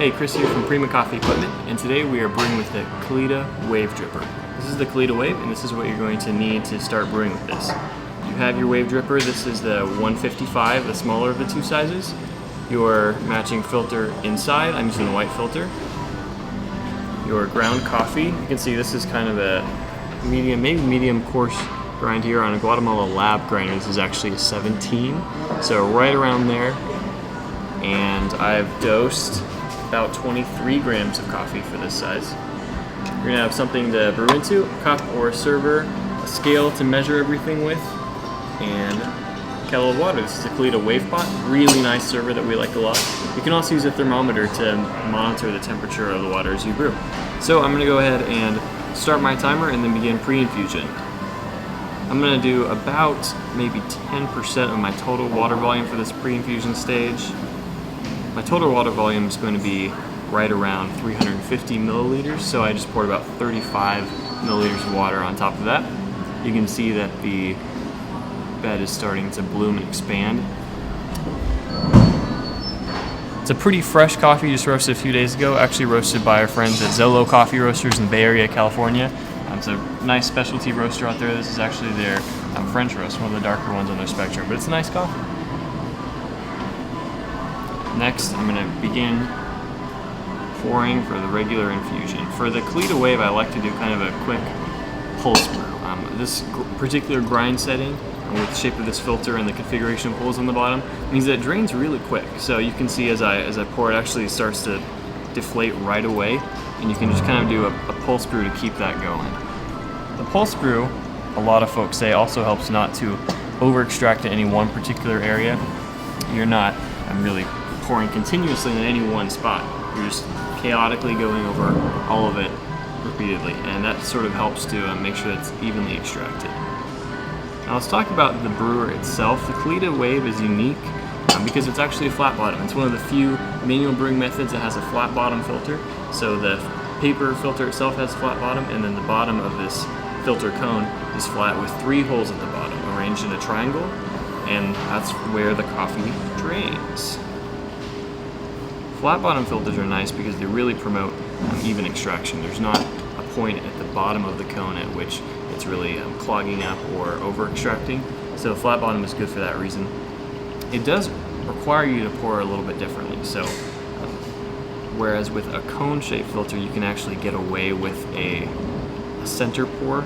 Hey, Chris here from Prima Coffee Equipment, and today we are brewing with the Kalita Wave Dripper. This is the Kalita Wave, and this is what you're going to need to start brewing with this. You have your wave dripper. This is the 155, the smaller of the two sizes. Your matching filter inside, I'm using a white filter. Your ground coffee, you can see this is kind of a medium, maybe medium coarse grind here on a Guatemala lab grinder. This is actually a 17, so right around there. And I've dosed about 23 grams of coffee for this size. You're gonna have something to brew into, a cup or a server, a scale to measure everything with, and a kettle of water. This is a Kalita Wave Pot, really nice server that we like a lot. You can also use a thermometer to monitor the temperature of the water as you brew. So I'm gonna go ahead and start my timer and then begin pre-infusion. I'm gonna do about maybe 10% of my total water volume for this pre-infusion stage. My total water volume is going to be right around 350 milliliters, so I just poured about 35 milliliters of water on top of that. You can see that the bed is starting to bloom and expand. It's a pretty fresh coffee, just roasted a few days ago, actually roasted by our friends at Zolo Coffee Roasters in the Bay Area, California. It's a nice specialty roaster out there. This is actually their French roast, one of the darker ones on their spectrum, but it's a nice coffee. Next, I'm going to begin pouring for the regular infusion. For the Kalita Wave, I like to do kind of a quick pulse brew. This particular grind setting, with the shape of this filter and the configuration of holes on the bottom, means that it drains really quick. So you can see as I pour, it actually starts to deflate right away, and you can just kind of do a pulse brew to keep that going. The pulse brew, a lot of folks say, also helps not to over-extract in any one particular area. You're not really pouring continuously in any one spot. You're just chaotically going over all of it repeatedly, and that sort of helps to make sure that it's evenly extracted. Now let's talk about the brewer itself. The Kalita Wave is unique because it's actually a flat bottom. It's one of the few manual brewing methods that has a flat bottom filter. So the paper filter itself has a flat bottom, and then the bottom of this filter cone is flat with 3 holes at the bottom arranged in a triangle, and that's where the coffee drains. Flat bottom filters are nice because they really promote even extraction. There's not a point at the bottom of the cone at which it's really clogging up or over extracting. So flat bottom is good for that reason. It does require you to pour a little bit differently. So whereas with a cone shaped filter, you can actually get away with a center pour.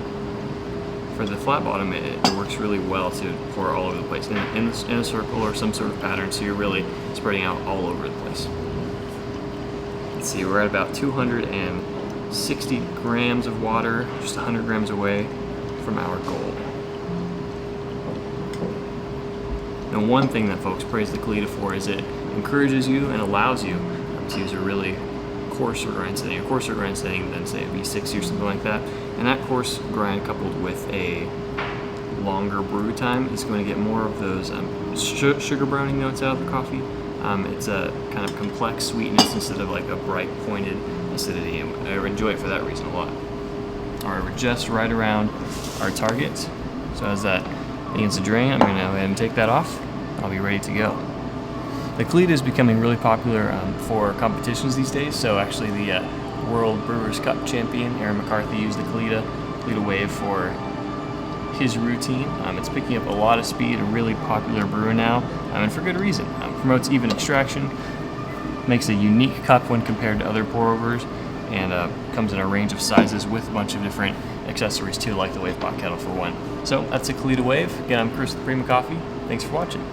For the flat bottom, it works really well to pour all over the place in a circle or some sort of pattern, so you're really spreading out all over the place. Let's see, we're at about 260 grams of water, just 100 grams away from our goal. Now, one thing that folks praise the Kalita for is it encourages you and allows you to use a really coarser grind setting, than say a V60 or something like that. And that coarse grind coupled with a longer brew time is going to get more of those sugar browning notes out of the coffee. It's a kind of complex sweetness instead of like a bright pointed acidity, and I enjoy it for that reason a lot. Alright, we're just right around our target. So as that begins to drain, I'm going to go ahead and take that off. I'll be ready to go. The Kalita is becoming really popular for competitions these days. So actually the World Brewers Cup champion, Aaron McCarthy, used the Kalita Wave for his routine. It's picking up a lot of speed, a really popular brewer now, and for good reason. Promotes even extraction, makes a unique cup when compared to other pour-overs, and comes in a range of sizes with a bunch of different accessories too, like the Wave Pot kettle for one. So that's a Kalita Wave. Again, I'm Chris with Prima Coffee. Thanks for watching.